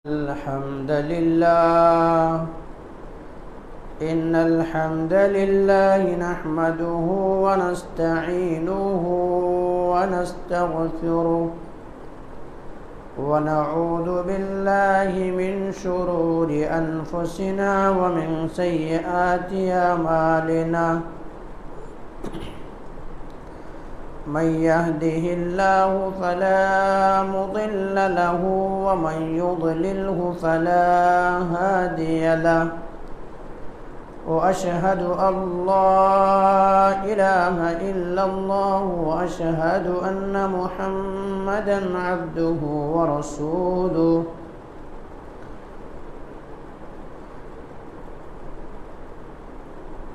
الحمد لله إن الحمد لله نحمده ونستعينه ونستغفره ونعوذ بالله من شرور أنفسنا ومن سيئات أعمالنا من يهده الله فلا مضل له ومن يضلله فلا هادي له وأشهد أن لا إله إلا الله وأشهد أن محمدا عبده ورسوله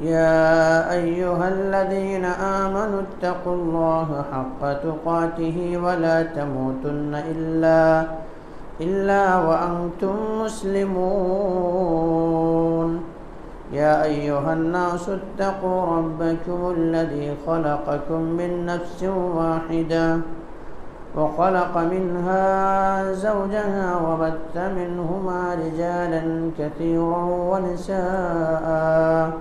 يا أيها الذين آمنوا اتقوا الله حق تقاته ولا تموتن إلا وأنتم مسلمون يا أيها الناس اتقوا ربكم الذي خلقكم من نفس واحدة وخلق منها زوجها وبث منهما رجالا كثيرا ونساء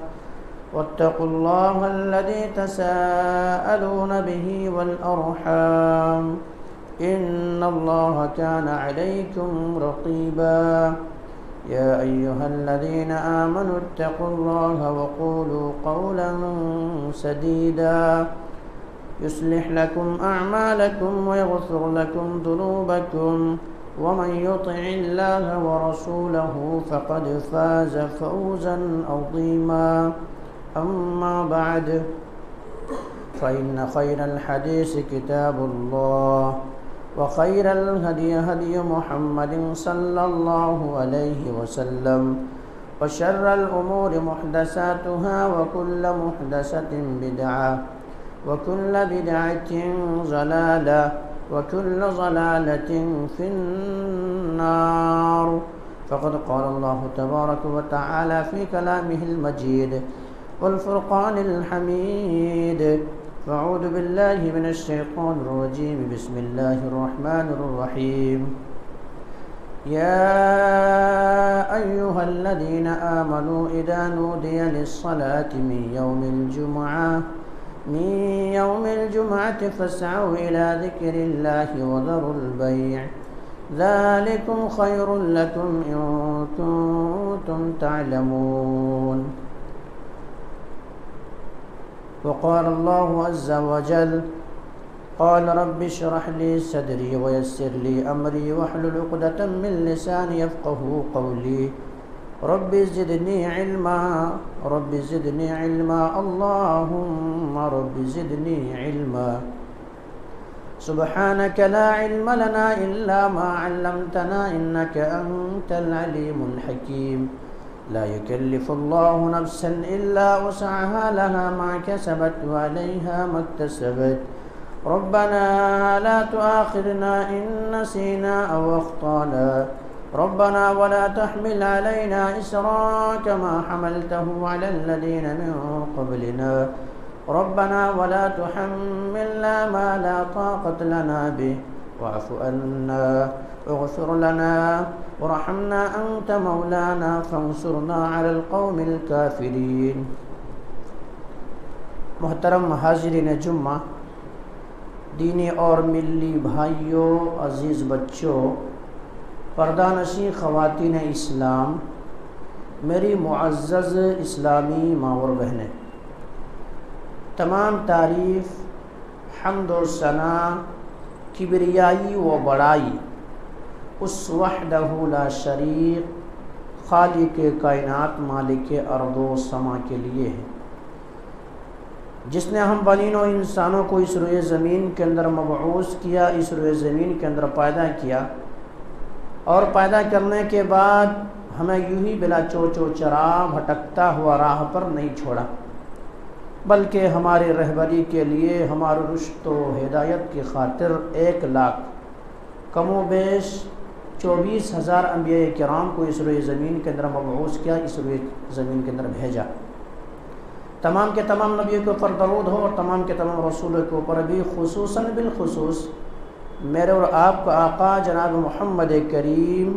واتقوا الله الذي تساءلون به والأرحام إن الله كان عليكم رقيبا يا أيها الذين آمنوا اتقوا الله وقولوا قولا سديدا يصلح لكم أعمالكم ويغفر لكم ذنوبكم ومن يطع الله ورسوله فقد فاز فوزا عظيما أما بعد فإن خير الحديث كتاب الله وخير الهدي هدي محمد صلى الله عليه وسلم وشر الأمور محدثاتها وكل محدثة بدعة وكل بدعة ضلالة وكل ضلالة في النار فقد قال الله تبارك وتعالى في كلامه المجيد والفرقان الحميد فأعوذ بالله من الشيطان الرجيم بسم الله الرحمن الرحيم يا أيها الذين آمنوا إذا نودي للصلاة من يوم الجمعة فاسعوا إلى ذكر الله وذروا البيع ذلكم خير لكم إن كنتم تعلمون وقال الله عز وجل قال رب اشرح لي صدري ويسر لي أمري واحلل عقدة من لساني يفقهوا قولي رب زدني علما اللهم رب زدني علما سبحانك لا علم لنا إلا ما علمتنا إنك أنت العليم الحكيم لا يكلف الله نفسا إلا وسعها لها ما كسبت وعليها ما اكتسبت ربنا لا تؤاخذنا إن نسينا أو أخطأنا ربنا ولا تحمل علينا إسرا كما حملته على الذين من قبلنا ربنا ولا تحملنا ما لا طاقة لنا به واعف عنا اغفر لنا ورحمنا أنت مولانا فانصرنا على القوم الكافرين محترم حاضرین جمعہ، دینی اور ملی بھائیوں، عزیز بچوں، پردہ نشین خواتین اسلام، میری معزز اسلامی ماں اور بہنیں، تمام تعریف، حمد و ثنا، کبریائی و بڑائی اس وحدہ لا شریک خالق کائنات مالک ارض و سما کے لیے ہے، جس نے ہم بنین و انسانوں کو اس روئے زمین کے اندر مبعوث کیا، اس روئے زمین کے اندر پیدا کیا، اور پیدا کرنے کے بعد ہمیں یوں ہی بلا چوچ و چرا بھٹکتا ہوا راہ پر نہیں چھوڑا، بلکہ ہماری رہبری کے لیے، ہمارے رشد و ہدایت کی خاطر 1,00,000 کم و بیش 24,000 انبیاء کرام کو اس روئے زمین کے اندر مبعوث کیا، اس روئے زمین کے اندر بھیجا۔ تمام کے تمام نبیوں کے اوپر درود ہو، اور تمام کے تمام رسولوں کے اوپر بھی خصوصاً بالخصوص میرے اور آپ کا آقا جناب محمد کریم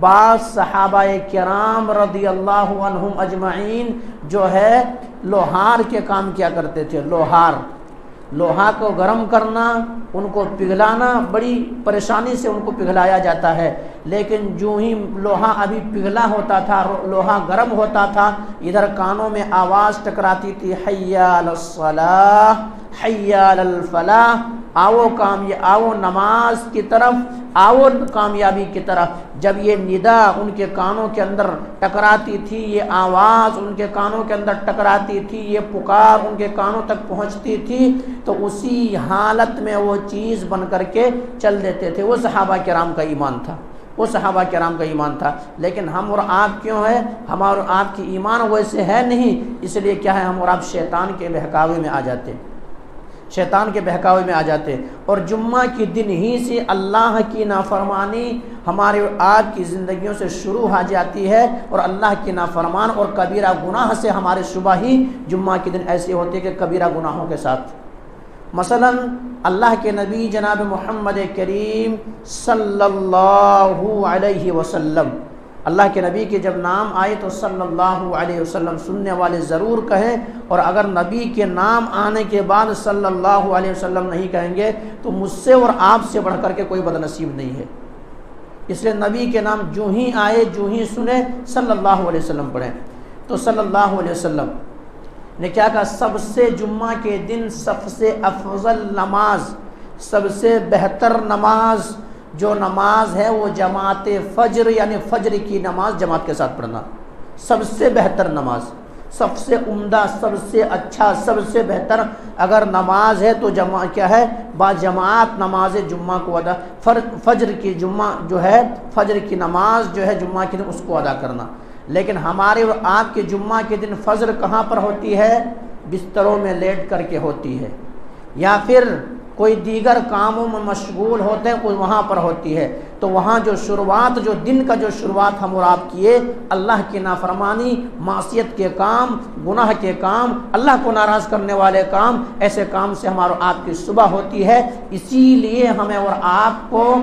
بعض صحابہ کرام رضی اللہ عنہم اجمعین جو ہے لوہار کے کام کیا کرتے تھے۔ لوہا کو گرم کرنا، ان کو پگھلانا، بڑی پریشانی سے ان کو پگھلایا جاتا ہے، لیکن جو ہی لوہا ابھی پگھلا ہوتا تھا، لوہا گرم ہوتا تھا، ادھر کانوں میں آواز ٹکراتی تھی، حی علی الصلاۃ، حی علی الفلاح، آؤ نماز کی طرف، آؤ کامیابی کی طرف۔ جب یہ ندا ان کے کانوں کے اندر ٹکراتی تھی، یہ آواز ان کے کانوں کے اندر ٹکراتی تھی، یہ پکار ان کے کانوں تک پہنچتی تھی، تو اسی حالت میں وہ چیز بن کر کے چل دیتے تھے۔ وہ صحابہ کرام کا ایمان تھا، لیکن ہم اور آپ کیوں ہے؟ ہمارا اور آپ کی ایمان ویسے ہے نہیں، اس لیے کیا ہے، ہم اور آپ شیطان کے بہکاوے میں آ جاتے اور جمعہ کے دن ہی سے اللہ کی نافرمانی ہمارے اور آپ کی زندگیوں سے شروع ہو جاتی ہے، اور اللہ کی نافرمان اور کبیرہ گناہ سے ہمارے صبح ہی جمعہ کے دن ایسے ہوتے کہ کبیرہ گناہوں کے ساتھ۔ مثلا اللہ کے نبی جناب محمد کریم صلی اللہ علیہ وسلم، اللہ کے نبی کے جب نام آئے تو صلی اللہ علیہ وسلم سننے والے ضرور کہیں، اور اگر نبی کے نام آنے کے بعد صلی اللہ علیہ وسلم نہیں کہیں گے تو مجھ سے اور آپ سے بڑھ کر کے کوئی بدنصیب نہیں ہے۔ اس لیے نبی کے نام جو ہی آئے، جو ہی سنے، صلی اللہ علیہ وسلم پڑھیں۔ تو صلی اللہ علیہ وسلم نے کیا کہا؟ سب سے جمعہ کے دن سب سے افضل نماز، سب سے بہتر نماز جو نماز ہے وہ جماعت فجر، یعنی فجر کی نماز جماعت کے ساتھ پڑھنا، سب سے بہتر نماز، سب سے عمدہ، سب سے اچھا، سب سے بہتر اگر نماز ہے تو کیا ہے؟ با جماعت نماز جمعہ کو ادا، فجر کی جمعہ جو ہے، فجر کی نماز جو ہے جمعہ کے دن اس کو ادا کرنا۔ لیکن ہمارے اور آپ کے جمعہ کے دن فجر کہاں پر ہوتی ہے؟ بستروں میں لیٹ کر کے ہوتی ہے، یا پھر کوئی دیگر کاموں میں مشغول ہوتے ہیں وہاں پر ہوتی ہے۔ تو وہاں جو شروعات، جو دن کا جو شروعات ہم اور آپ کیے، اللہ کی نافرمانی، معصیت کے کام، گناہ کے کام، اللہ کو ناراض کرنے والے کام، ایسے کام سے ہمارا آپ کی صبح ہوتی ہے۔ اسی لیے ہمیں اور آپ کو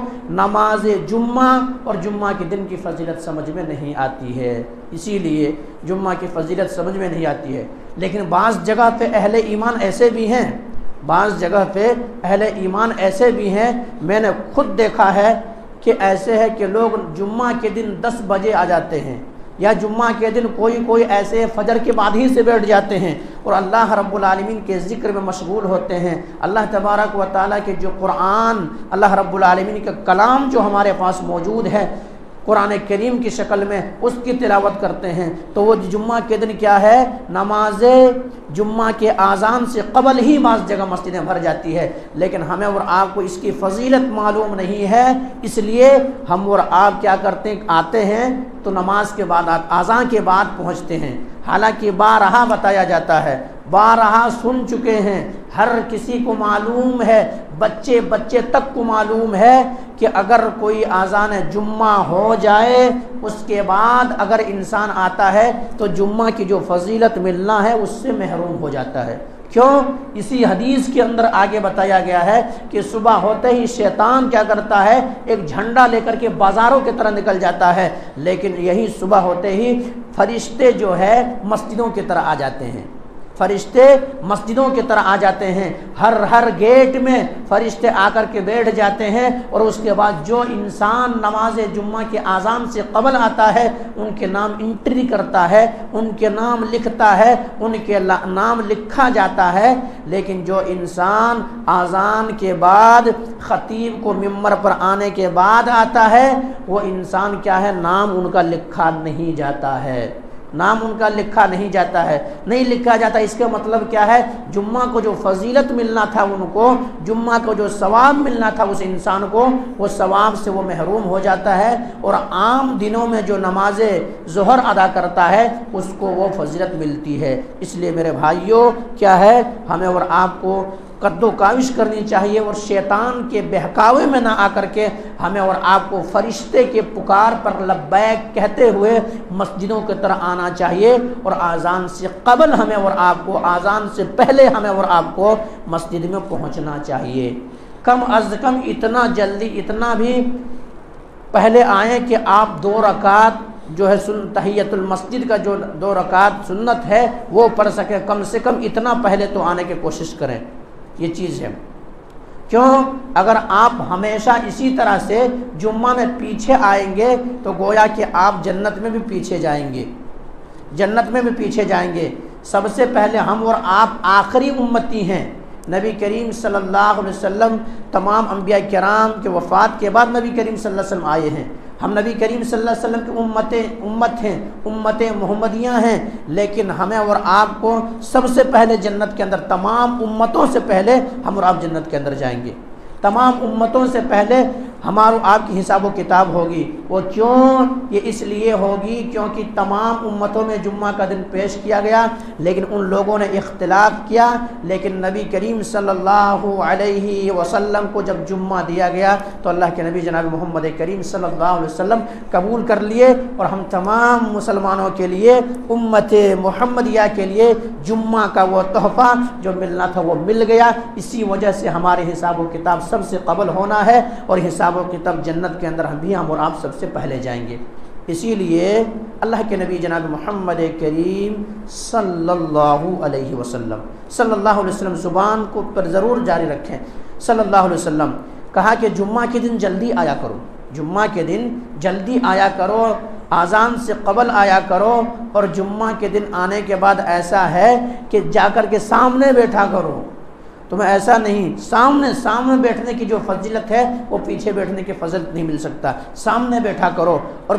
نماز جمعہ اور جمعہ کے دن کی فضیلت سمجھ میں نہیں آتی ہے، اسی لیے جمعہ کی فضیلت سمجھ میں نہیں آتی ہے۔ لیکن بعض جگہ پہ اہل ایمان ایسے بھی ہیں، میں نے خود دیکھا ہے کہ ایسے ہے کہ لوگ جمعہ کے دن 10 بجے آ جاتے ہیں، یا جمعہ کے دن کوئی ایسے فجر کے بعد ہی سے بیٹھ جاتے ہیں اور اللہ رب العالمین کے ذکر میں مشغول ہوتے ہیں۔ اللہ تبارک و تعالیٰ کے جو قرآن، اللہ رب العالمین کا کلام جو ہمارے پاس موجود ہے قرآن کریم کی شکل میں، اس کی تلاوت کرتے ہیں، تو وہ جمعہ کے دن کیا ہے؟ نماز جمعہ کے اذان سے قبل ہی بعض جگہ مسجدیں بھر جاتی ہے، لیکن ہمیں اور آپ کو اس کی فضیلت معلوم نہیں ہے، اس لیے ہم اور آپ کیا کرتے ہیں؟ آتے ہیں تو نماز کے بعد، اذان کے بعد پہنچتے ہیں، حالانکہ بارہا بتایا جاتا ہے، بارہا سن چکے ہیں، ہر کسی کو معلوم ہے، بچے تک کو معلوم ہے کہ اگر کوئی اذان جمعہ ہو جائے اس کے بعد اگر انسان آتا ہے تو جمعہ کی جو فضیلت ملنا ہے اس سے محروم ہو جاتا ہے۔ کیوں؟ اسی حدیث کے اندر آگے بتایا گیا ہے کہ صبح ہوتے ہی شیطان کیا کرتا ہے؟ ایک جھنڈا لے کر کے بازاروں کی طرح نکل جاتا ہے، لیکن یہی صبح ہوتے ہی فرشتے جو ہے مسجدوں کی طرح آ جاتے ہیں، فرشتے مسجدوں کی طرح آ جاتے ہیں، ہر گیٹ میں فرشتے آ کر کے بیٹھ جاتے ہیں، اور اس کے بعد جو انسان نماز جمعہ کے اذان سے قبل آتا ہے ان کے نام انٹری کرتا ہے، ان کے نام لکھتا ہے، ان کے نام لکھا جاتا ہے، لیکن جو انسان اذان کے بعد خطیب کو ممبر پر آنے کے بعد آتا ہے وہ انسان کیا ہے؟ نام ان کا لکھا نہیں جاتا ہے، نام ان کا لکھا نہیں جاتا ہے، نہیں لکھا جاتا۔ اس کا مطلب کیا ہے؟ جمعہ کو جو فضیلت ملنا تھا ان کو، جمعہ کو جو ثواب ملنا تھا اس انسان کو، وہ ثواب سے وہ محروم ہو جاتا ہے، اور عام دنوں میں جو نماز ظہر ادا کرتا ہے اس کو وہ فضیلت ملتی ہے۔ اس لیے میرے بھائیوں کیا ہے؟ ہمیں اور آپ کو قد و کاوش کرنی چاہیے، اور شیطان کے بہکاوے میں نہ آ کر کے ہمیں اور آپ کو فرشتے کے پکار پر لبیک کہتے ہوئے مسجدوں کی طرح آنا چاہیے، اور اذان سے قبل ہمیں اور آپ کو، اذان سے پہلے ہمیں اور آپ کو مسجد میں پہنچنا چاہیے، کم از کم اتنا جلدی، اتنا بھی پہلے آئیں کہ آپ 2 رکعت جو ہے تحیۃ المسجد کا جو 2 رکعت سنت ہے وہ پڑھ سکیں، کم سے کم اتنا پہلے تو آنے کی کوشش کریں، یہ چیز ہے۔ کیوں؟ اگر آپ ہمیشہ اسی طرح سے جمعہ میں پیچھے آئیں گے تو گویا کہ آپ جنت میں بھی پیچھے جائیں گے، جنت میں بھی پیچھے جائیں گے۔ سب سے پہلے ہم اور آپ آخری امتی ہیں۔ نبی کریم صلی اللہ علیہ وسلم تمام انبیاء کرام کے وفات کے بعد نبی کریم صلی اللہ علیہ وسلم آئے ہیں۔ ہم نبی کریم صلی اللہ علیہ وسلم کی امت ہیں، امت محمدیہ ہیں، لیکن ہمیں اور آپ کو سب سے پہلے جنت کے اندر، تمام امتوں سے پہلے ہم اور آپ جنت کے اندر جائیں گے۔ تمام امتوں سے پہلے ہمارا آپ کی حساب و کتاب ہوگی۔ وہ کیوں؟ یہ اس لیے ہوگی کیونکہ تمام امتوں میں جمعہ کا دن پیش کیا گیا، لیکن ان لوگوں نے اختلاف کیا، لیکن نبی کریم صلی اللہ علیہ وسلم کو جب جمعہ دیا گیا تو اللہ کے نبی جناب محمد کریم صلی اللہ علیہ وسلم قبول کر لیے، اور ہم تمام مسلمانوں کے لیے، امت محمدیہ کے لیے جمعہ کا وہ تحفہ جو ملنا تھا وہ مل گیا۔ اسی وجہ سے ہمارے حساب و کتاب سب سے قبل ہونا ہے، اور حساب و کتاب جنت کے اندر ہم اور آپ سب سے پہلے جائیں گے۔ اسی لیے اللہ کے نبی جناب محمد کریم صلی اللہ علیہ وسلم زبان کو پر ضرور جاری رکھیں۔ صلی اللہ علیہ وسلم کہا کہ جمعہ کے دن جلدی آیا کرو، جمعہ کے دن جلدی آیا کرو، اذان سے قبل آیا کرو، اور جمعہ کے دن آنے کے بعد ایسا ہے کہ جا کر کے سامنے بیٹھا کرو۔ تمہیں ایسا نہیں، سامنے بیٹھنے کی جو فضیلت ہے وہ پیچھے بیٹھنے کی فضیلت نہیں مل سکتا۔ سامنے بیٹھا کرو، اور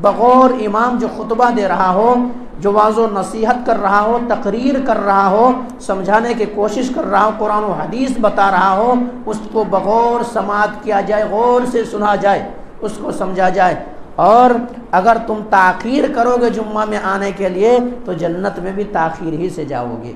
بغور امام جو خطبہ دے رہا ہو، جو واعظ و نصیحت کر رہا ہو، تقریر کر رہا ہو، سمجھانے کی کوشش کر رہا ہو، قرآن و حدیث بتا رہا ہو، اس کو بغور سماعت کیا جائے، غور سے سنا جائے، اس کو سمجھا جائے۔ اور اگر تم تاخیر کرو گے جمعہ میں آنے کے لیے تو جنت میں بھی تاخیر ہی سے جاؤ گے،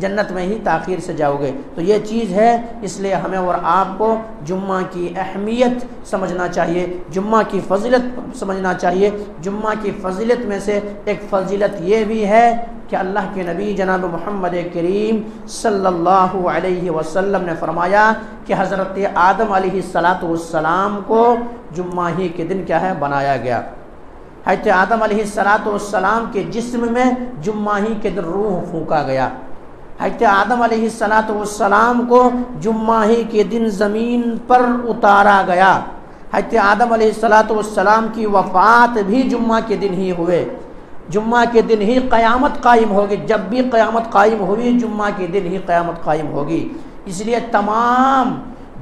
جنت میں ہی تاخیر سے جاؤ گے۔ تو یہ چیز ہے، اس لیے ہمیں اور آپ کو جمعہ کی اہمیت سمجھنا چاہیے، جمعہ کی فضیلت سمجھنا چاہیے۔ جمعہ کی فضیلت میں سے ایک فضیلت یہ بھی ہے کہ اللہ کے نبی جناب محمد کریم صلی اللہ علیہ وسلم نے فرمایا کہ حضرت آدم علیہ السلام کو جمعہ ہی کے دن کیا ہے بنایا گیا۔ حضرت آدم علیہ السلام کے جسم میں جمعہ ہی کے دن روح پھونکا گیا۔ حضرت آدم علیہ السلام کو جمعہ ہی کے دن زمین پر اتارا گیا۔ حضرت آدم علیہ السلام کی وفات بھی جمعہ کے دن ہی ہوئے، جمعہ کے دن ہی قیامت قائم ہوگی۔ جب بھی قیامت قائم ہوئی جمعہ کے دن ہی قیامت قائم ہوگی۔ اس لیے تمام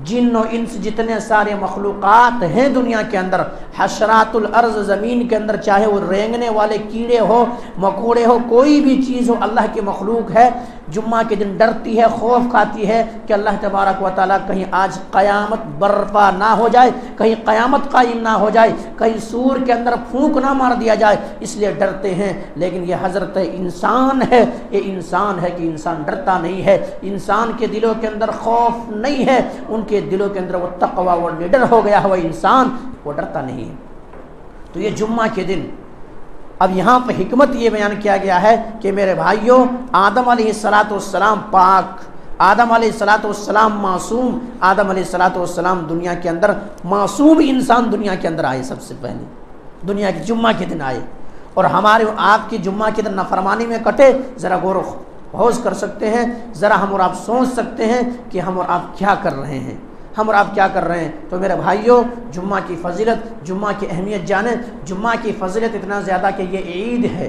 جن و انس جتنے سارے مخلوقات ہیں دنیا کے اندر، حشرات الارض زمین کے اندر، چاہے وہ رینگنے والے کیڑے ہو، مکوڑے ہو، کوئی بھی چیز ہو، اللہ کی مخلوق ہے، جمعہ کے دن ڈرتی ہے، خوف کھاتی ہے کہ اللہ تبارک و تعالیٰ کہیں آج قیامت برپا نہ ہو جائے، کہیں قیامت قائم نہ ہو جائے، کہیں سور کے اندر پھونک نہ مار دیا جائے، اس لیے ڈرتے ہیں۔ لیکن یہ حضرت انسان ہے، یہ انسان ہے کہ انسان ڈرتا نہیں ہے، انسان کے دلوں کے اندر خوف نہیں ہے، ان کے دلوں کے اندر وہ تقوی و نڈر ہو گیا ہوا انسان، وہ ڈرتا نہیں ہے۔ تو یہ جمعہ کے دن، اب یہاں پہ حکمت یہ بیان کیا گیا ہے کہ میرے بھائیوں، آدم علیہ السلام پاک، آدم علیہ السلام معصوم، آدم علیہ السلام دنیا کے اندر معصوم انسان دنیا کے اندر آئے، سب سے پہلے دنیا کے جمعہ کے دن آئے، اور ہمارے آپ کی جمعہ کے دن نافرمانی میں کٹے، ذرا غور و خوض کر سکتے ہیں، ذرا ہم اور آپ سوچ سکتے ہیں کہ ہم اور آپ کیا کر رہے ہیں، ہم اور آپ کیا کر رہے ہیں۔ تو میرے بھائیوں، جمعہ کی فضیلت، جمعہ کی اہمیت جانیں۔ جمعہ کی فضیلت اتنا زیادہ کہ یہ عید ہے،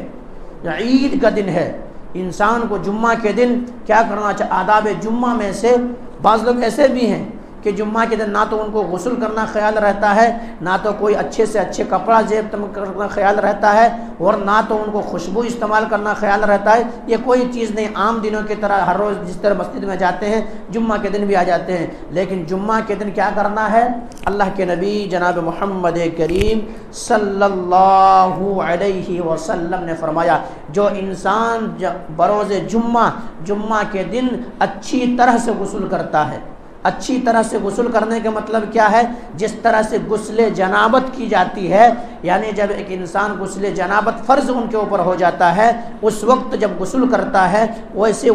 عید کا دن ہے۔ انسان کو جمعہ کے دن کیا کرنا چاہیے؟ آداب جمعہ میں سے بعض لوگ ایسے بھی ہیں کہ جمعہ کے دن نہ تو ان کو غسل کرنا خیال رہتا ہے، نہ تو کوئی اچھے سے اچھے کپڑا زیب کرنا خیال رہتا ہے، اور نہ تو ان کو خوشبو استعمال کرنا خیال رہتا ہے۔ یہ کوئی چیز نہیں، عام دنوں کی طرح ہر روز جس طرح مسجد میں جاتے ہیں جمعہ کے دن بھی آ جاتے ہیں، لیکن جمعہ کے دن کیا کرنا ہے؟ اللہ کے نبی جناب محمد کریم صلی اللہ علیہ وسلم نے فرمایا، جو انسان بروز جمعہ کے دن اچھی طرح سے غسل کرتا ہے، اچھی طرح سے غسل کرنے کا مطلب کیا ہے؟ جس طرح سے غسل جنابت کی جاتی ہے، یعنی جب ایک انسان غسل جنابت فرض ان کے اوپر ہو جاتا ہے، اس وقت جب غسل کرتا ہے ویسے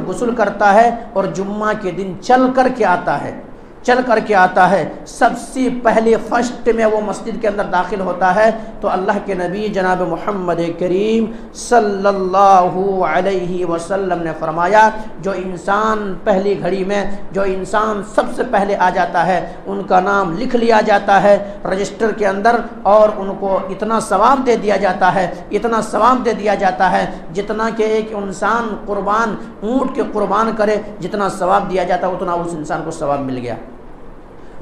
غسل کرتا ہے، اور جمعہ کے دن چل کر کے آتا ہے، چل کر کے آتا ہے، سب سے پہلے فرسٹ میں وہ مسجد کے اندر داخل ہوتا ہے تو اللہ کے نبی جناب محمد کریم صلی اللہ علیہ وسلم نے فرمایا جو انسان پہلی گھڑی میں جو انسان سب سے پہلے آ جاتا ہے ان کا نام لکھ لیا جاتا ہے رجسٹر کے اندر، اور ان کو اتنا ثواب دے دیا جاتا ہے، اتنا ثواب دے دیا جاتا ہے جتنا کہ ایک انسان قربان اونٹ کے قربان کرے جتنا ثواب دیا جاتا ہے اتنا اس انسان کو ثواب مل گیا۔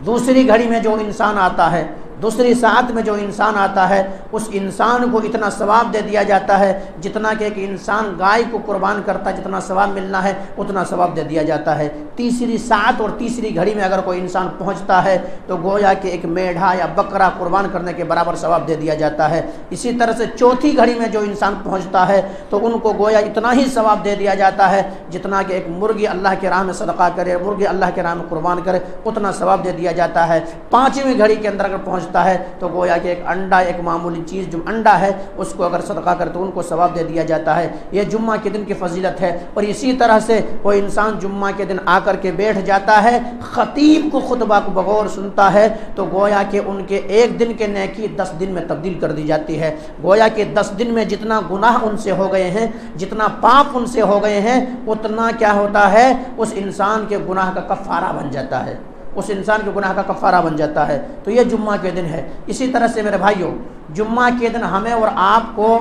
دوسری گھڑی میں جو انسان آتا ہے، دوسری ساعت میں جو انسان آتا ہے اس انسان کو اتنا ثواب دے دیا جاتا ہے جتنا کہ ایک انسان گائے کو قربان کرتا ہے جتنا ثواب ملنا ہے اتنا ثواب دے دیا جاتا ہے۔ تیسری ساعت اور تیسری گھڑی میں اگر کوئی انسان پہنچتا ہے تو گویا کہ ایک میڑھا یا بکرا قربان کرنے کے برابر ثواب دے دیا جاتا ہے۔ اسی طرح سے چوتھی گھڑی میں جو انسان پہنچتا ہے تو ان کو گویا اتنا ہی ثواب دے دیا جاتا ہے جتنا کہ ایک مرغی اللہ کے راہ میں صدقہ کرے، مرغی اللہ کے راہ میں قربان کرے اتنا ثواب دے دیا جاتا ہے۔ پانچویں گھڑی کے اندر اگر پہنچتا ہے تو گویا کہ ایک انڈا، ایک معمولی چیز جو انڈا ہے اس کو اگر صدقہ کرے تو ان کو ثواب دے دیا جاتا ہے۔ یہ جمعہ کے دن کی فضیلت ہے۔ اور اسی طرح سے وہ انسان جمعہ کے دن آ کر کے بیٹھ جاتا ہے، خطیب کو خطبہ کو بغور سنتا ہے تو گویا کہ ان کے ایک دن کے نیکی 10 دن میں تبدیل کر دی جاتی ہے۔ گویا کہ 10 دن میں جتنا گناہ ان سے ہو گئے ہیں، جتنا پاپ ان سے ہو گئے ہیں، اتنا کیا ہوتا ہے اس انسان کے گناہ کا کفارہ بن جاتا ہے، اس انسان کے گناہ کا کفارہ بن جاتا ہے۔ تو یہ جمعہ کے دن ہے۔ اسی طرح سے میرے بھائیوں جمعہ کے دن ہمیں اور آپ کو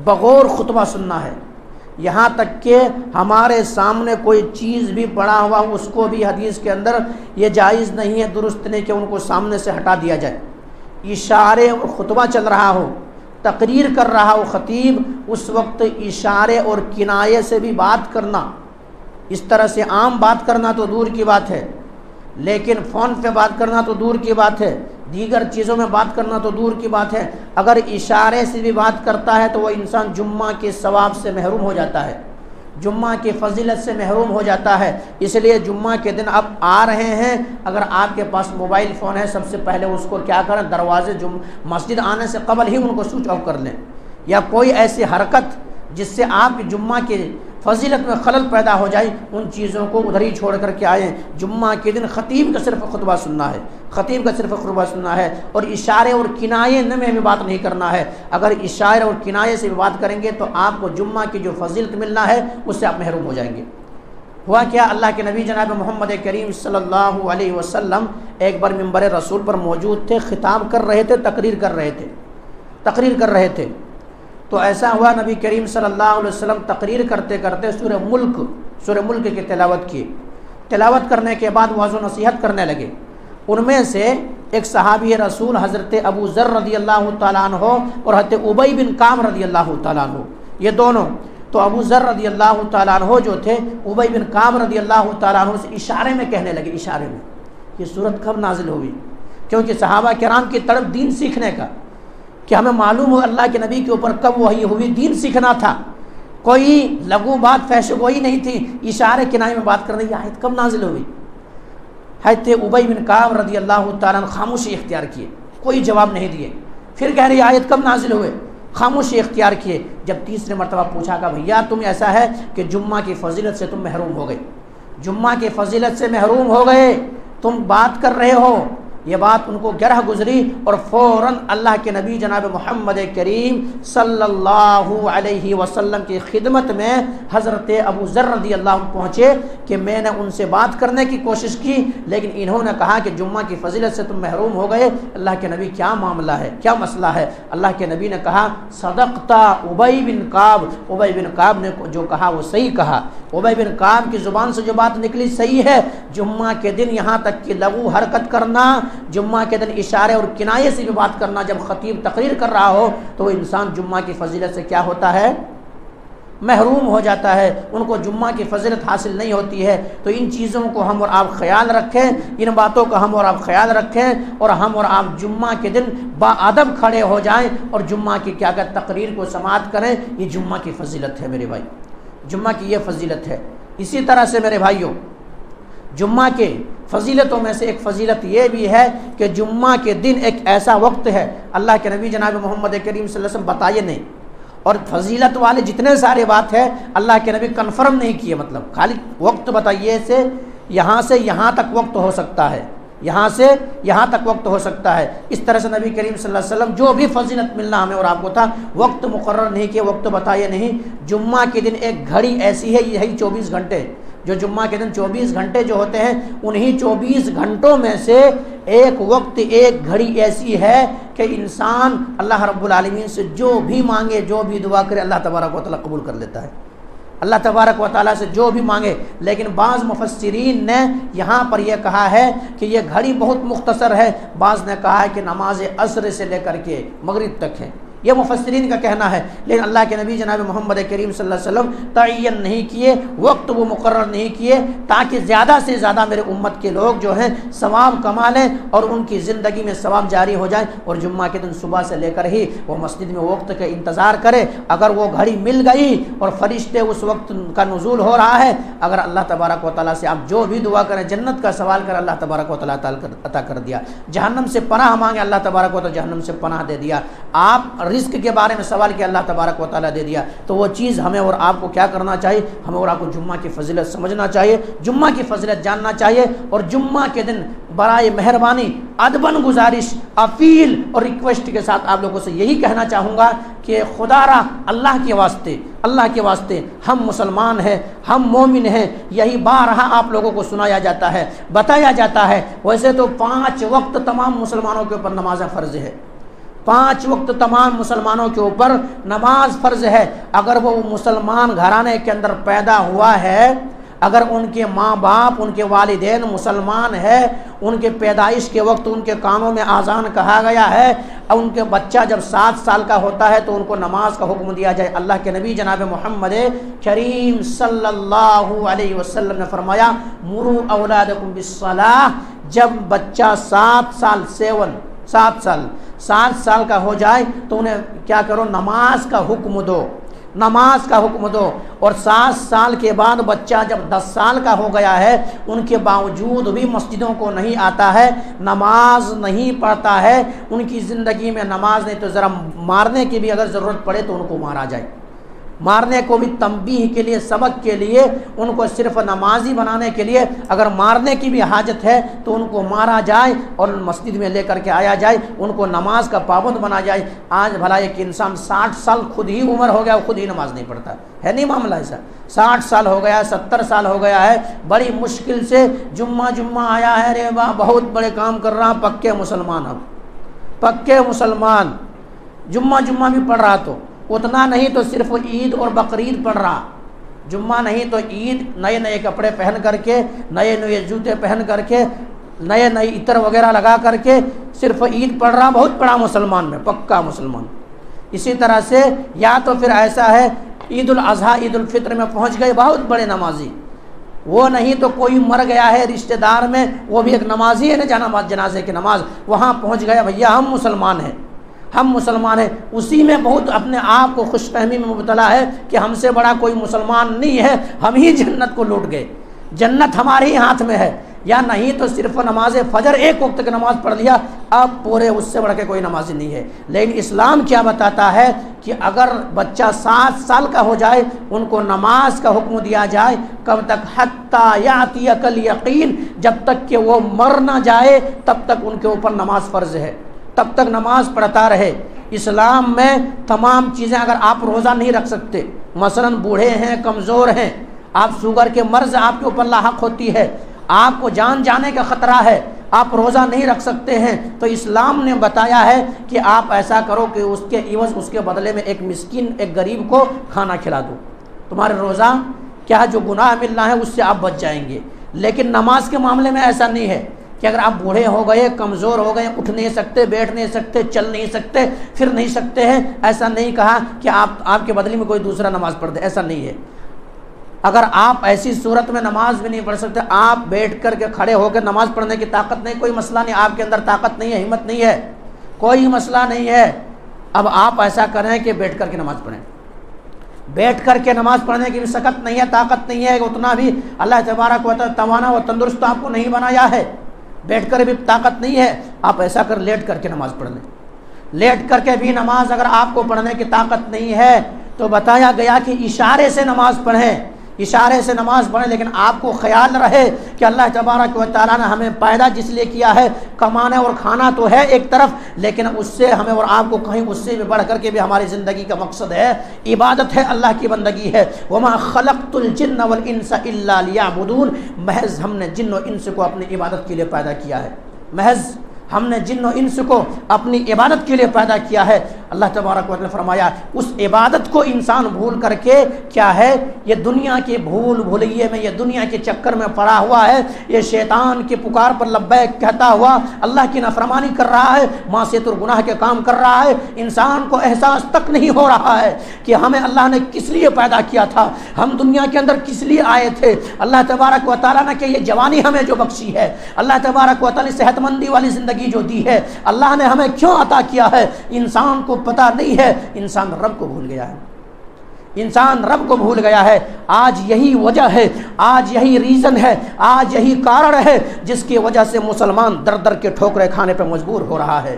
بغور خطبہ سننا ہے، یہاں تک کہ ہمارے سامنے کوئی چیز بھی پڑا ہوا ہو اس کو بھی حدیث کے اندر یہ جائز نہیں ہے، درست نہیں کہ ان کو سامنے سے ہٹا دیا جائے۔ اشارے اور خطبہ چل رہا ہو، تقریر کر رہا ہو خطیب، اس وقت اشارے اور کنایے سے بھی بات کرنا، اس طرح سے عام بات کرنا تو دور کی بات ہے، لیکن فون پہ بات کرنا تو دور کی بات ہے، دیگر چیزوں میں بات کرنا تو دور کی بات ہے۔ اگر اشارے سے بھی بات کرتا ہے تو وہ انسان جمعہ کے ثواب سے محروم ہو جاتا ہے، جمعہ کی فضیلت سے محروم ہو جاتا ہے۔ اس لیے جمعہ کے دن آپ آ رہے ہیں، اگر آپ کے پاس موبائل فون ہے سب سے پہلے اس کو کیا کریں، دروازے مسجد آنے سے قبل ہی ان کو سوئچ آف کر لیں، یا کوئی ایسی حرکت جس سے آپ کی جمعہ کی فضیلت میں خلل پیدا ہو جائے ان چیزوں کو ادھر ہی چھوڑ کر کے آئیں۔ جمعہ کے دن خطیب کا صرف خطبہ سننا ہے، خطیب کا صرف خطبہ سننا ہے، اور اشارے اور کنایے میں بھی بات نہیں کرنا ہے۔ اگر اشارے اور کنایے سے بھی بات کریں گے تو آپ کو جمعہ کی جو فضیلت ملنا ہے اس سے آپ محروم ہو جائیں گے۔ ہوا کیا، اللہ کے نبی جناب محمد کریم صلی اللہ علیہ وسلم ایک بار منبر رسول پر موجود تھے، خطاب کر رہے تھے، تقریر کر رہے تھے۔ تو ایسا ہوا نبی کریم صلی اللہ علیہ وسلم تقریر کرتے کرتے سورہ ملک کی تلاوت کی، تلاوت کرنے کے بعد وعظ و نصیحت کرنے لگے۔ ان میں سے ایک صحابی رسول حضرت ابو ذر رضی اللہ تعالیٰ عنہ اور حضرت ابی بن کعب رضی اللہ تعالیٰ عنہ، یہ دونوں، تو ابو ذر رضی اللہ تعالیٰ عنہ جو تھے ابی بن کعب رضی اللہ تعالیٰ عنہ سے اشارے میں کہنے لگے، اشارے میں، یہ صورت کب نازل ہوئی؟ کیونکہ صحابہ کرام کی طرف دین سیکھنے کا، کہ ہمیں معلوم ہو اللہ کے نبی کے اوپر کب وحی ہوئی، دین سیکھنا تھا، کوئی لغو بات فحش گوئی نہیں تھی، اشارے کنائے میں بات کرنے کی آیت کب نازل ہوئی؟ حضرت ابی بن کعب رضی اللہ تعالیٰ عنہ خاموشی اختیار کیے، کوئی جواب نہیں دیے، پھر کہہ رہی آیت کب نازل ہوئے، خاموشی اختیار کیے۔ جب تیسرے مرتبہ پوچھا کہ بھیا تم ایسا ہے کہ جمعہ کی فضیلت سے تم محروم ہو گئے، جمعہ کی فضیلت سے محروم ہو گئے، تم بات کر رہے ہو، یہ بات ان کو گرہ گزری، اور فوراً اللہ کے نبی جناب محمد کریم صلی اللہ علیہ وسلم کی خدمت میں حضرت ابو ذر رضی اللہ عنہ پہنچے کہ میں نے ان سے بات کرنے کی کوشش کی لیکن انہوں نے کہا کہ جمعہ کی فضیلت سے تم محروم ہو گئے، اللہ کے نبی کیا معاملہ ہے، کیا مسئلہ ہے؟ اللہ کے نبی نے کہا صدقتا ابی بن کعب، ابی بن کعب نے جو کہا وہ صحیح کہا، ابی بن کعب کی زبان سے جو بات نکلی صحیح ہے۔ جمعہ کے دن یہاں تک کہ لغو حرکت کرنا، جمعہ کے دن اشارے اور کنایے سے بھی بات کرنا، جب خطیب تقریر کر رہا ہو تو انسان جمعہ کی فضیلت سے کیا ہوتا ہے، محروم ہو جاتا ہے، ان کو جمعہ کی فضیلت حاصل نہیں ہوتی ہے۔ تو ان چیزوں کو ہم اور آپ خیال رکھیں، ان باتوں کا ہم اور آپ خیال رکھیں، اور ہم اور آپ جمعہ کے دن باادب کھڑے ہو جائیں اور جمعہ کی کیا کہ تقریر کو سماعت کریں۔ یہ جمعہ کی فضیلت ہے میرے بھائی، جمعہ کی یہ فضیلت ہے۔ اسی طرح سے میرے بھائیوں جمعہ کے فضیلتوں میں سے ایک فضیلت یہ بھی ہے کہ جمعہ کے دن ایک ایسا وقت ہے، اللہ کے نبی جناب محمد کریم صلی اللہ علیہ وسلم بتائے نہیں، اور فضیلت والے جتنے سارے بات ہے اللہ کے نبی کنفرم نہیں کیے، مطلب خالی وقت بتائیے سے یہاں سے یہاں تک وقت ہو سکتا ہے، یہاں سے یہاں تک وقت ہو سکتا ہے۔ اس طرح سے نبی کریم صلی اللہ علیہ وسلم جو بھی فضیلت ملنا ہمیں اور آپ کو تھا، وقت مقرر نہیں کیا، وقت بتائے نہیں۔ جمعہ کے دن ایک گھڑی ایسی ہے، یہی 24 گھنٹے، جو جمعہ کے دن 24 گھنٹے جو ہوتے ہیں، انہی 24 گھنٹوں میں سے ایک وقت، ایک گھڑی ایسی ہے کہ انسان اللہ رب العالمین سے جو بھی مانگے، جو بھی دعا کرے، اللہ تبارک و تعالیٰ قبول کر لیتا ہے۔ اللہ تبارک و تعالیٰ سے جو بھی مانگے۔ لیکن بعض مفسرین نے یہاں پر یہ کہا ہے کہ یہ گھڑی بہت مختصر ہے، بعض نے کہا ہے کہ نماز عصر سے لے کر کے مغرب تک ہے، یہ مفسرین کا کہنا ہے۔ لیکن اللہ کے نبی جناب محمد کریم صلی اللہ علیہ وسلم تعین نہیں کیے، وقت وہ مقرر نہیں کیے، تاکہ زیادہ سے زیادہ میرے امت کے لوگ جو ہیں ثواب کما لیں اور ان کی زندگی میں ثواب جاری ہو جائے، اور جمعہ کے دن صبح سے لے کر ہی وہ مسجد میں وقت کا انتظار کرے۔ اگر وہ گھڑی مل گئی اور فرشتے اس وقت کا نزول ہو رہا ہے، اگر اللہ تبارک و تعالیٰ سے آپ جو بھی دعا کریں، جنت کا سوال کریں، اللہ تبارک و تعالیٰ عطا کر دیا۔ جہنم سے پناہ مانگے، اللہ تبارک و تعالیٰ جہنم سے پناہ دے دیا۔ آپ رزق کے بارے میں سوال کیا، اللہ تبارک و تعالیٰ دے دیا۔ تو وہ چیز ہمیں اور آپ کو کیا کرنا چاہیے؟ ہمیں اور آپ کو جمعہ کی فضیلت سمجھنا چاہیے، جمعہ کی فضیلت جاننا چاہیے، اور جمعہ کے دن برائے مہربانی ادباً گزارش، اپیل اور ریکویسٹ کے ساتھ آپ لوگوں سے یہی کہنا چاہوں گا کہ خدا را اللہ کے واسطے ہم مسلمان ہیں، ہم مومن ہیں، یہی بارہا آپ لوگوں کو سنایا جاتا ہے، بتایا جاتا ہے۔ ویسے تو 5 وقت تمام مسلمانوں کے اوپر نمازیں فرض ہے، 5 وقت تمام مسلمانوں کے اوپر نماز فرض ہے۔ اگر وہ مسلمان گھرانے کے اندر پیدا ہوا ہے، اگر ان کے ماں باپ، ان کے والدین مسلمان ہے، ان کے پیدائش کے وقت ان کے کانوں میں آذان کہا گیا ہے، اور ان کے بچہ جب 7 سال کا ہوتا ہے تو ان کو نماز کا حکم دیا جائے۔ اللہ کے نبی جناب محمد کریم صلی اللہ علیہ وسلم نے فرمایا، مروا اولادکم بالصلاۃ، جب بچہ 7 سال کا ہو جائے تو انہیں کیا کرو؟ نماز کا حکم دو، نماز کا حکم دو۔ اور 7 سال کے بعد بچہ جب 10 سال کا ہو گیا ہے، ان کے باوجود بھی مسجدوں کو نہیں آتا ہے، نماز نہیں پڑھتا ہے، ان کی زندگی میں نماز نہیں، تو ذرا مارنے کی بھی اگر ضرورت پڑے تو ان کو مارا جائے، مارنے کو بھی تنبیہ کے لیے، سبق کے لیے، ان کو صرف نمازی بنانے کے لیے اگر مارنے کی بھی حاجت ہے تو ان کو مارا جائے اور مسجد میں لے کر کے آیا جائے، ان کو نماز کا پابند بنا جائے۔ آج بھلا ایک انسان 60 سال خود ہی عمر ہو گیا، خود ہی نماز نہیں پڑھتا ہے، نہیں معاملہ ایسا؟ 60 سال ہو گیا ہے، 70 سال ہو گیا ہے، بڑی مشکل سے جمعہ آیا ہے، رے واہ بہت بڑے کام کر رہا، پکے مسلمان، اب پکے مسلمان، جمعہ بھی پڑھ رہا، تو اتنا نہیں تو صرف عید اور بقرعید پڑھ رہا، جمعہ نہیں تو عید، نئے کپڑے پہن کر کے، نئے جوتے پہن کر کے، نئے عطر وغیرہ لگا کر کے صرف عید پڑھ رہا، بہت بڑا مسلمان میں، پکا مسلمان۔ اسی طرح سے یا تو پھر ایسا ہے عید الاضحیٰ، عید الفطر میں پہنچ گئے، بہت بڑے نمازی، وہ نہیں تو کوئی مر گیا ہے رشتہ دار میں، وہ بھی ایک نمازی ہے نا، جنازے کی نماز، وہاں پہنچ گیا، بھیا ہم مسلمان ہیں، اسی میں بہت اپنے آپ کو خوش فہمی میں مبتلا ہے کہ ہم سے بڑا کوئی مسلمان نہیں ہے، ہم ہی جنت کو لوٹ گئے، جنت ہمارے ہی ہاتھ میں ہے۔ یا نہیں تو صرف نماز فجر ایک وقت کی نماز پڑھ لیا، اب پورے اس سے بڑھ کے کوئی نمازی نہیں ہے۔ لیکن اسلام کیا بتاتا ہے کہ اگر بچہ 7 سال کا ہو جائے، ان کو نماز کا حکم دیا جائے، کب تک؟ حتیٰ یأتیک الیقین، جب تک کہ وہ مر نہ جائے تب تک ان کے اوپر نماز فرض ہے، تب تک نماز پڑھتا رہے۔ اسلام میں تمام چیزیں، اگر آپ روزہ نہیں رکھ سکتے، مثلا بوڑھے ہیں، کمزور ہیں، آپ شوگر کے مرض آپ کے اوپر لاحق ہوتی ہے، آپ کو جان جانے کا خطرہ ہے، آپ روزہ نہیں رکھ سکتے ہیں، تو اسلام نے بتایا ہے کہ آپ ایسا کرو کہ اس کے عوض، اس کے بدلے میں ایک مسکین، ایک غریب کو کھانا کھلا دو، تمہارے روزہ کیا جو گناہ ملنا ہے اس سے آپ بچ جائیں گے۔ لیکن نماز کے معاملے میں ایسا نہیں ہے کہ اگر آپ بوڑھے ہو گئے، کمزور ہو گئے، اٹھ نہیں سکتے، بیٹھ نہیں سکتے، چل نہیں سکتے، پھر نہیں سکتے ہیں، ایسا نہیں کہا کہ آپ کے بدلے میں کوئی دوسرا نماز پڑھ دے، ایسا نہیں ہے۔ اگر آپ ایسی صورت میں نماز بھی نہیں پڑھ سکتے، آپ بیٹھ کر کے کھڑے ہو کے نماز پڑھنے کی طاقت نہیں، کوئی مسئلہ نہیں، آپ کے اندر طاقت نہیں ہے، ہمت نہیں ہے، کوئی مسئلہ نہیں ہے۔ اب آپ ایسا کریں کہ بیٹھ کر کے نماز پڑھیں، بیٹھ کر کے نماز پڑھنے کی بھی سکت نہیں ہے، طاقت نہیں ہے، اتنا بھی اللہ تبارک و تعالیٰ توانا و تندرست آپ کو نہیں بنایا ہے، بیٹھ کر بھی طاقت نہیں ہے، آپ ایسا کر لیٹ کر کے نماز پڑھ لیں۔ لیٹ کر کے بھی نماز اگر آپ کو پڑھنے کی طاقت نہیں ہے تو بتایا گیا کہ اشارے سے نماز پڑھیں، اشارے سے نماز پڑھیں، لیکن آپ کو خیال رہے کہ اللہ تبارک و تعالیٰ نے ہمیں پیدا جس لیے کیا ہے، کمانا اور کھانا تو ہے ایک طرف، لیکن اس سے ہمیں اور آپ کو کہیں اس سے بھی بڑھ کر کے بھی ہماری زندگی کا مقصد ہے، عبادت ہے، اللہ کی بندگی ہے۔ وما خلقت الجن والانس الا لیعبدون، محض ہم نے جن و انس کو اپنی عبادت کے لیے پیدا کیا ہے، محض ہم نے جن و انس کو اپنی عبادت کے لیے پیدا کیا ہے۔ اللہ تبارک و تعالیٰ نے فرمایا اس عبادت کو انسان بھول کر کے کیا ہے، یہ دنیا کے بھول بھلیے میں، یہ دنیا کے چکر میں پڑا ہوا ہے، یہ شیطان کے پکار پر لبیک کہتا ہوا اللہ کی نافرمانی کر رہا ہے، معصیت اور گناہ کے کام کر رہا ہے۔ انسان کو احساس تک نہیں ہو رہا ہے کہ ہمیں اللہ نے کس لیے پیدا کیا تھا، ہم دنیا کے اندر کس لیے آئے تھے۔ اللہ تبارک و تعالیٰ نے کہ یہ جوانی ہمیں جو بخشی ہے، اللہ تبارک و تعالیٰ نے صحت مندی والی زندگی جو دی ہے، اللہ نے ہمیں کیوں عطا کیا ہے، انسان کو پتہ نہیں ہے۔ انسان رب کو بھول گیا ہے، انسان رب کو بھول گیا ہے۔ آج یہی وجہ ہے، آج یہی ریزن ہے، آج یہی کارن ہے جس کی وجہ سے مسلمان در در کے ٹھوکریں کھانے پہ مجبور ہو رہا ہے،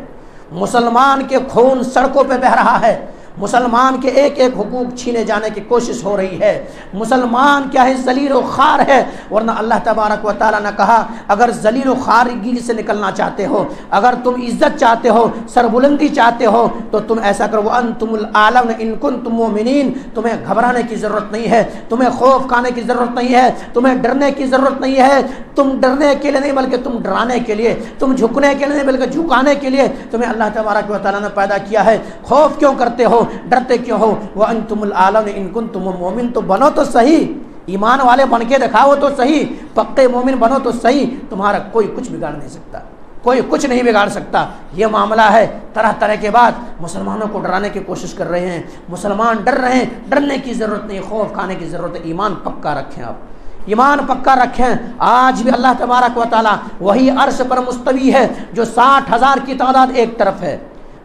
مسلمان کے خون سڑکوں پہ بہہ رہا ہے، مسلمان کے ایک ایک حقوق چھینے جانے کی کوشش ہو رہی ہے، مسلمان کیا ہے، ذلیل و خوار ہے۔ ورنہ اللہ تبارک و تعالیٰ نے کہا اگر ذلیل و خوارگی سے نکلنا چاہتے ہو، اگر تم عزت چاہتے ہو، سربلندی چاہتے ہو، تو تم ایسا کرو وَأَنْتُمُ الْأَعْلَوْنَ إِن كُنتُم مُؤْمِنِينَ، تمہیں گھبرانے کی ضرورت نہیں ہے، تمہیں خوف کھانے کی ضرورت نہیں ہے، تمہیں ڈرنے کی ضرورت نہیں ہے۔ تم ڈرنے کے لیے نہیں بلکہ تم ڈرانے کے لیے، تم جھکنے کے لیے نہیں بلکہ جھکانے کے لیے تمہیں اللہ تبارک و تعالیٰ نے پیدا کیا ہے۔ خوف کیوں کرتے ہو، ڈرتے کیوں ہو؟ وَأَنْتُمُ الْأَعْلَوْنَ إِن كُنتُم مُؤْمِنِينَ، تو بنو تو صحیح، ایمان والے بن کے دکھاؤ تو صحیح، پکے مومن بنو تو صحیح، تمہارا کوئی کچھ بگاڑ نہیں سکتا، کوئی کچھ نہیں بگاڑ سکتا۔ یہ معاملہ ہے۔ طرح طرح کے بات مسلمانوں کو ڈرانے کی کوشش کر رہے ہیں، مسلمان ڈر رہے ہیں، ڈرنے کی ضرورت نہیں، خوف کھانے کی ضرورت ہے۔ ایمان پکا رکھیں، آپ ایمان پکا رکھیں۔ آج بھی اللہ تبارک و تعالیٰ وہی عرش پر مستوی ہے جو 60,000 کی تعداد ایک طرف ہے،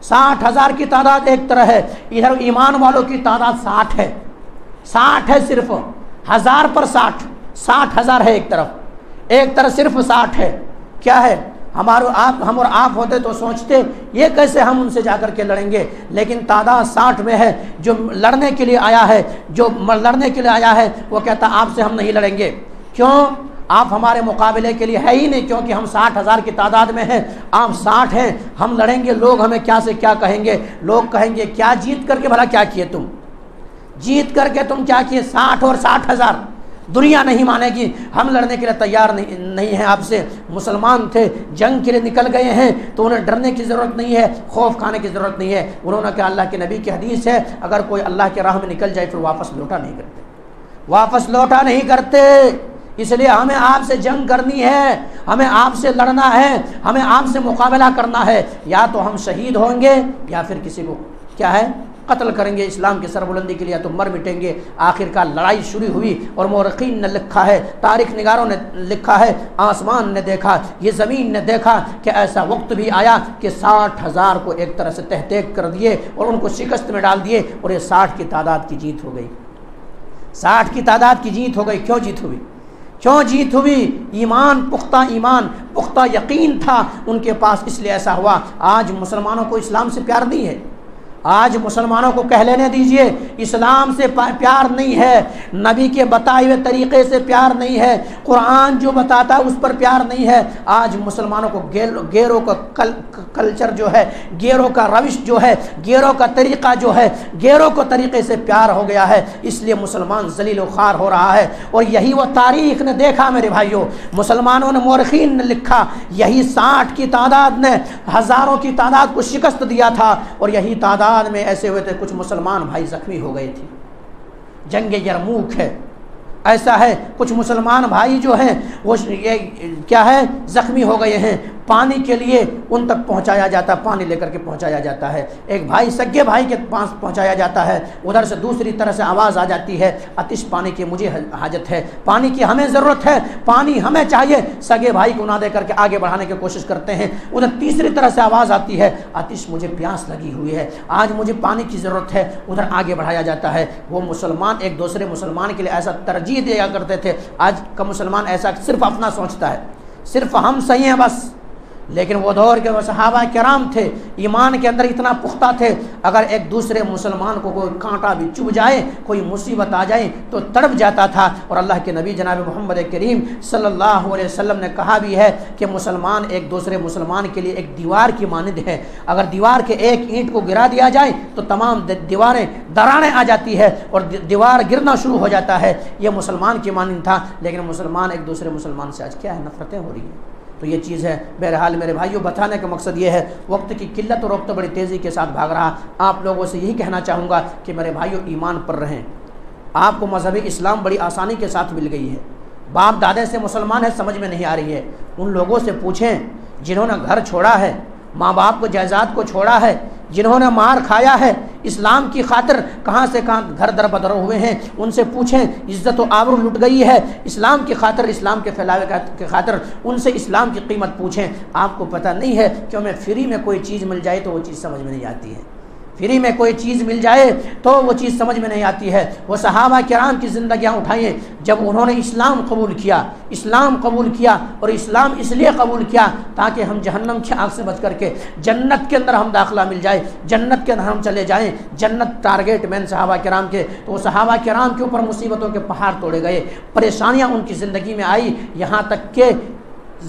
60,000 کی تعداد ایک طرف ہے، ادھر ایمان والوں کی تعداد 60 ہے، 60 ہے، صرف 1000 پر 60,000 ہے ایک طرف صرف 60 ہے۔ کیا ہے، ہم اور آپ ہوتے تو سوچتے یہ کیسے ہم ان سے جا کر کے لڑیں گے، لیکن تعداد 60 میں ہے۔ جو لڑنے کے لیے آیا ہے، جو لڑنے کے لیے آیا ہے، وہ کہتا آپ سے ہم نہیں لڑیں گے۔ کیوں؟ آپ ہمارے مقابلے کے لیے ہے ہی نہیں، کیونکہ ہم 60,000 کی تعداد میں ہیں، آپ 60 ہیں، ہم لڑیں گے، لوگ ہمیں کیا سے کیا کہیں گے، لوگ کہیں گے کیا جیت کر کے بھلا کیا کیے تم، جیت کر کے تم کیا کیے، 60 اور 60,000، دنیا نہیں مانے گی، ہم لڑنے کے لیے تیار نہیں ہیں آپ سے۔ مسلمان تھے، جنگ کے لیے نکل گئے ہیں تو انہیں ڈرنے کی ضرورت نہیں ہے، خوف کھانے کی ضرورت نہیں ہے۔ انہوں نے کہا اللہ کے نبی کی حدیث ہے اگر کوئی اللہ کے راہ میں نکل جائے پھر واپس لوٹا نہیں کرتے۔ اس لیے ہمیں آپ سے جنگ کرنی ہے، ہمیں آپ سے لڑنا ہے، ہمیں آپ سے مقابلہ کرنا ہے، یا تو ہم شہید ہوں گے یا پھر کسی کو کیا ہے قتل کریں گے اسلام کی سربلندی کے لیے، تو مر مٹیں گے۔ آخر کار لڑائی شروع ہوئی اور مورخین نے لکھا ہے، تاریخ نگاروں نے لکھا ہے، آسمان نے دیکھا، یہ زمین نے دیکھا کہ ایسا وقت بھی آیا کہ 60,000 کو ایک طرح سے تہتیک کر دیے اور ان کو شکست میں ڈال دیے، اور یہ 60 کی تعداد کی جیت ہو گئی، 60 کی تعداد کی جیت ہو گئی۔ کیوں جیت ہوئی؟ کیوں جیت ہوئی؟ ایمان، پختہ یقین تھا ان کے پاس، اس لیے ایسا ہوا۔ آج مسلمانوں کو اسلام سے پیار نہیں ہے، آج مسلمانوں کو کہہ لینے دیجئے اسلام سے پیار نہیں ہے، نبی کے بتائے ہوئے طریقے سے پیار نہیں ہے، قرآن جو بتاتا ہے اس پر پیار نہیں ہے۔ آج مسلمانوں کو گیروں کا کلچر جو ہے، گیروں کا روش جو ہے، گیروں کا طریقہ جو ہے، گیروں کو طریقے سے پیار ہو گیا ہے، اس لیے مسلمان ذلیل و خوار ہو رہا ہے۔ اور یہی وہ تاریخ نے دیکھا میرے بھائیوں، مسلمانوں نے، مورخین نے لکھا، یہی 60 کی تعداد نے ہزاروں کی تعداد کو شکست دیا تھا، اور یہی تعداد میں ایسے ہوئے تھے کچھ مسلمان بھائی زخمی ہو گئے تھے۔ جنگ یرموک ہے، ایسا ہے کچھ مسلمان بھائی جو ہیں وہ کیا ہے زخمی ہو گئے ہیں، پانی کے لیے ان تک پہنچایا جاتا ہے، پانی لے کر کے پہنچایا جاتا ہے، ایک بھائی سگے بھائی کے پاس پہنچایا جاتا ہے، ادھر سے دوسری طرح سے آواز آ جاتی ہے آتش پانی کی مجھے حاجت ہے، پانی کی ہمیں ضرورت ہے، پانی ہمیں چاہیے، سگے بھائی کو نہ دے کر کے آگے بڑھانے کی کوشش کرتے ہیں، ادھر تیسری طرح سے آواز آتی ہے آتش مجھے پیاس لگی ہوئی ہے، آج مجھے پانی کی ضرورت ہے، ادھر آگے بڑھایا جاتا ہے۔ وہ مسلمان ایک دوسرے مسلمان کے لیے ایسا ترجیح دیا کرتے تھے، آج کا مسلمان ایسا صرف اپنا سوچتا ہے، صرف ہم صحیح ہیں بس، لیکن وہ دور کے وہ صحابہ کرام تھے، ایمان کے اندر اتنا پختہ تھے، اگر ایک دوسرے مسلمان کو کوئی کانٹا بھی چبھ جائے، کوئی مصیبت آ جائے تو تڑپ جاتا تھا۔ اور اللہ کے نبی جناب محمد کریم صلی اللہ علیہ وسلم نے کہا بھی ہے کہ مسلمان ایک دوسرے مسلمان کے لیے ایک دیوار کی مانند ہے، اگر دیوار کے ایک اینٹ کو گرا دیا جائے تو تمام دیواریں دراڑیں آ جاتی ہے اور دیوار گرنا شروع ہو جاتا ہے، یہ مسلمان کی مانند تھا۔ لیکن مسلمان ایک دوسرے مسلمان سے آج کیا ہے، نفرتیں ہو رہی ہیں۔ تو یہ چیز ہے۔ بہرحال میرے بھائیوں، بتانے کا مقصد یہ ہے، وقت کی قلت اور وقت بڑی تیزی کے ساتھ بھاگ رہا، آپ لوگوں سے یہی کہنا چاہوں گا کہ میرے بھائیوں ایمان پر رہیں۔ آپ کو مذہب اسلام بڑی آسانی کے ساتھ مل گئی ہے، باپ دادے سے مسلمان ہے، سمجھ میں نہیں آ رہی ہے، ان لوگوں سے پوچھیں جنہوں نے گھر چھوڑا ہے، ماں باپ کو جائیداد کو چھوڑا ہے، جنہوں نے مار کھایا ہے، اسلام کی خاطر کہاں سے کہاں گھر در بدر ہوئے ہیں، ان سے پوچھیں، عزت و آبرو لٹ گئی ہے، اسلام کی خاطر، اسلام کے پھیلاوے کی خاطر ان سے اسلام کی قیمت پوچھیں۔ آپ کو پتہ نہیں ہے کہ ہمیں فری میں کوئی چیز مل جائے تو وہ چیز سمجھ میں نہیں آتی ہے، فری میں کوئی چیز مل جائے تو وہ چیز سمجھ میں نہیں آتی ہے۔ وہ صحابہ کرام کی زندگیاں اٹھائیں، جب انہوں نے اسلام قبول کیا، اسلام قبول کیا، اور اسلام اس لیے قبول کیا تاکہ ہم جہنم کی آگ سے بچ کر کے جنت کے اندر ہم داخلہ مل جائے، جنت کے اندر ہم چلے جائیں، جنت ٹارگیٹ مین صحابہ کرام کے۔ تو وہ صحابہ کرام کے اوپر مصیبتوں کے پہاڑ توڑے گئے، پریشانیاں ان کی زندگی میں آئی، یہاں تک کہ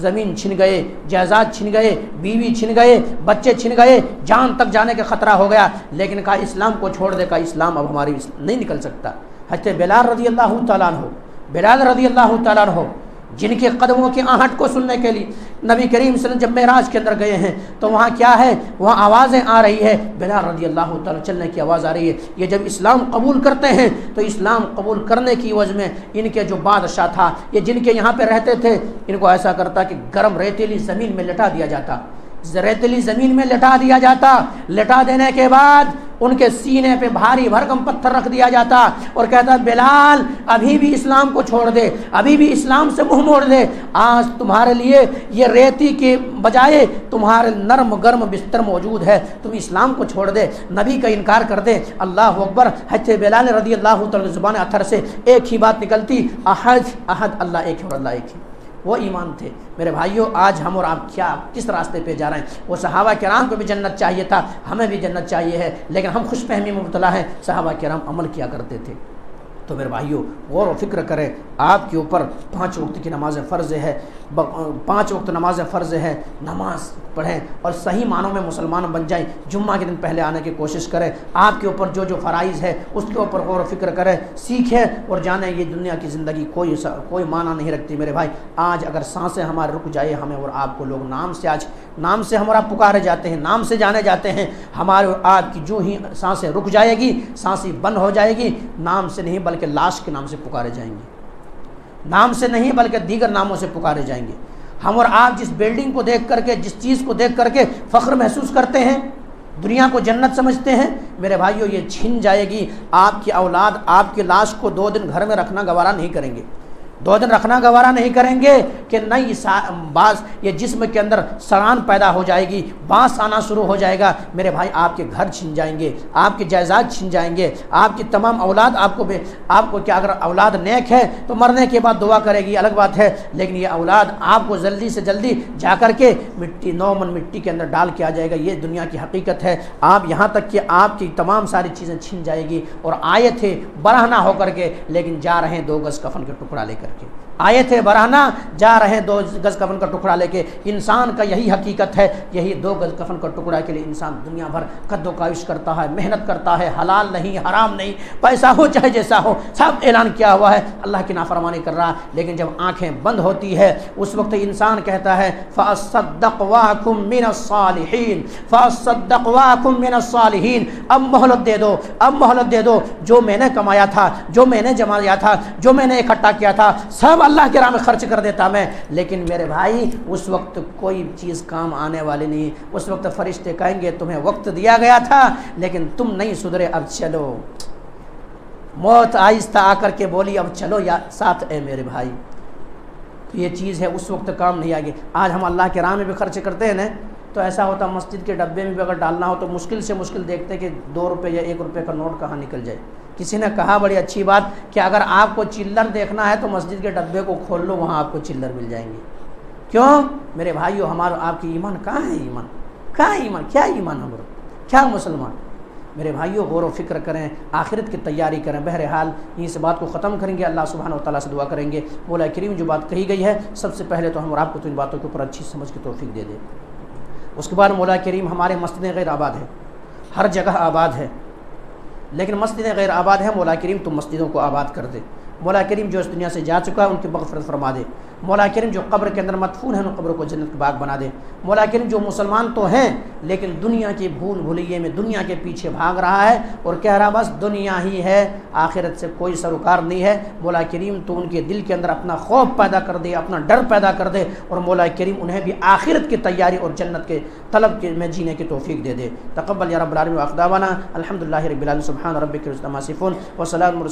زمین چھن گئے، جائیداد چھن گئے، بیوی چھن گئے، بچے چھن گئے، جان تک جانے کا خطرہ ہو گیا، لیکن کہا اسلام کو چھوڑ دے، کہا اسلام اب ہماری نہیں نکل سکتا۔ حضرت بلال رضی اللہ تعالیٰ عنہ، بلال رضی اللہ تعالیٰ عنہ جن کے قدموں کی آہٹ کو سننے کے لیے نبی کریم صلی اللہ علیہ وسلم جب معراج کے اندر گئے ہیں تو وہاں کیا ہے، وہاں آوازیں آ رہی ہے، بلال رضی اللہ تعالیٰ چلنے کی آواز آ رہی ہے۔ یہ جب اسلام قبول کرتے ہیں تو اسلام قبول کرنے کی وجہ میں ان کے جو بادشاہ تھا، یہ جن کے یہاں پہ رہتے تھے، ان کو ایسا کرتا کہ گرم ریتیلی زمین میں لٹا دیا جاتا، ریتیلی زمین میں لٹا دیا جاتا، لٹا دینے کے بعد ان کے سینے پہ بھاری بھرکم پتھر رکھ دیا جاتا اور کہتا بلال ابھی بھی اسلام کو چھوڑ دے، ابھی بھی اسلام سے منہ موڑ دے، آج تمہارے لیے یہ ریتی کے بجائے تمہارے نرم گرم بستر موجود ہے، تم اسلام کو چھوڑ دے، نبی کا انکار کر دے۔ اللہ اکبر۔ حضرت بلال رضی اللہ تعالی زبان اثر سے ایک ہی بات نکلتی، احد احد، اللہ ایک ہے اور اللہ ایک ہے۔ وہ ایمان تھے۔ میرے بھائیوں، آج ہم اور آپ کس راستے پہ جا رہے ہیں؟ وہ صحابہ کرام کو بھی جنت چاہیے تھا، ہمیں بھی جنت چاہیے ہے، لیکن ہم خوش فہمی میں مبتلا ہیں، صحابہ کرام عمل کیا کرتے تھے۔ تو میرے بھائیوں غور و فکر کریں، آپ کے اوپر 5 وقت کی نماز فرض ہے، 5 وقت نماز فرض ہے، نماز پڑھیں اور صحیح معنوں میں مسلمان بن جائیں، جمعہ کے دن پہلے آنے کی کوشش کریں، آپ کے اوپر جو جو فرائض ہے اس کے اوپر غور و فکر کریں، سیکھیں اور جانیں یہ دنیا کی زندگی کوئی معنی نہیں رکھتی۔ میرے بھائی، آج اگر سانسیں ہمارے رک جائے، ہمیں اور آپ کو لوگ نام سے ہم اور آپ پکارے جاتے ہیں، نام سے جانے جاتے ہیں، ہمارے اور آپ کی جو ہی سانسیں رک جائے گی، سانسیں بند ہو جائے گی، نام سے نہیں بلکہ لاش کے نام سے پکارے جائیں گے، نام سے نہیں بلکہ دیگر ناموں سے پکارے جائیں گے۔ ہم اور آپ جس بلڈنگ کو دیکھ کر کے، جس چیز کو دیکھ کر کے فخر محسوس کرتے ہیں، دنیا کو جنت سمجھتے ہیں، میرے بھائیوں یہ چھن جائے گی۔ آپ کی اولاد آپ کی لاش کو 2 دن گھر میں رکھنا گوارا نہیں کریں گے، 2 دن رکھنا گوارا نہیں کریں گے کہ نئی باس یہ جسم کے اندر سڑان پیدا ہو جائے گی، بانس آنا شروع ہو جائے گا۔ میرے بھائی، آپ کے گھر چھن جائیں گے، آپ کے جائیداد چھن جائیں گے، آپ کی تمام اولاد آپ کو کیا، اگر اولاد نیک ہے تو مرنے کے بعد دعا کرے گی، الگ بات ہے، لیکن یہ اولاد آپ کو جلدی سے جلدی جا کر کے مٹی کے اندر ڈال کے آ جائے گا۔ یہ دنیا کی حقیقت ہے۔ آپ یہاں تک کہ آپ کی تمام ساری چیزیں چھن جائے گی اور آئے تھے برہنہ ہو کر کے، لیکن جا رہے ہیں 2 گز کفن کا ٹکڑا لے کر کے، آئے تھے برہنہ، جا رہے ہیں 2 گز کفن کا ٹکڑا لے کے۔ انسان کا یہی حقیقت ہے، یہی 2 گز کفن کا ٹکڑا کے لیے انسان دنیا بھر قد و کاوش کرتا ہے، محنت کرتا ہے، حلال نہیں، حرام نہیں، پیسہ ہو چاہے جیسا ہو، سب اعلان کیا ہوا ہے، اللہ کی نافرمانی کر رہا ہے۔ لیکن جب آنکھیں بند ہوتی ہے اس وقت انسان کہتا ہے فَأَصَّدَّقْ وَأَكُن مِّنَ الصَّالِحِينَ، فَأَصَّدَّقْ وَأَكُن مِّنَ الصَّالِحِينَ، اب مہلت دے دو، اب مہلت دے دو، جو میں نے کمایا تھا، جو میں نے جمع کیا تھا، جو میں نے اکٹھا کیا تھا، سب اللہ کے راہ میں خرچ کر دیتا میں۔ لیکن میرے بھائی، اس وقت کوئی چیز کام آنے والی نہیں، اس وقت فرشتے کہیں گے تمہیں وقت دیا گیا تھا لیکن تم نہیں سدھرے، اب چلو۔ موت آہستہ آ کر کے بولی اب چلو یا ساتھ اے میرے بھائی۔ تو یہ چیز ہے، اس وقت کام نہیں آئے گی۔ آج ہم اللہ کے راہ میں بھی خرچ کرتے ہیں نا، تو ایسا ہوتا مسجد کے ڈبے میں بھی اگر ڈالنا ہو تو مشکل سے مشکل دیکھتے کہ 2 روپے یا 1 روپے کا نوٹ کہاں نکل جائے۔ کسی نے کہا بڑی اچھی بات کہ اگر آپ کو چلر دیکھنا ہے تو مسجد کے ڈبے کو کھول لو، وہاں آپ کو چلر مل جائیں گے۔ کیوں میرے بھائیو، ہمارا آپ کی ایمان کہاں ہے؟ ایمان کہاں ہے؟ ایمان کیا ایمان ہمارا؟ کیا مسلمان؟ میرے بھائیو غور و فکر کریں، آخرت کی تیاری کریں۔ بہرحال اس بات کو ختم کریں گے، اللہ سبحانہ و تعالیٰ سے دعا کریں گے مولا کریم جو بات کہی گئی ہے سب سے پہلے تو ہم اور آپ کو تو ان باتوں کے اوپر اچھی سمجھ کی توفیق دے دے۔ اس کے بعد مولا کریم ہمارے مسجدیں غیر آباد ہیں، ہر جگہ آباد ہے، لیکن مسجدیں غیر آباد ہیں، مولا کریم تم مسجدوں کو آباد کر دے۔ مولا کریم جو اس دنیا سے جا چکا ہے ان کی مغفرت فرما دے۔ مولا کریم جو قبر کے اندر مدفون ہیں ان قبروں کو جنت کا باغ بنا دے۔ مولا کریم جو مسلمان تو ہیں لیکن دنیا کی بھول بھلیے میں دنیا کے پیچھے بھاگ رہا ہے اور کہہ رہا بس دنیا ہی ہے، آخرت سے کوئی سروکار نہیں ہے، مولا کریم تو ان کے دل کے اندر اپنا خوف پیدا کر دے، اپنا ڈر پیدا کر دے، اور مولا کریم انہیں بھی آخرت کی تیاری اور جنت کے طلب کے میں جینے کی توفیق دے دے۔ تقبل یا رب العالمین، واخر دعوانا الحمدللہ رب العالمین، سبحان ربک رب العزۃ عما یصفون وسلام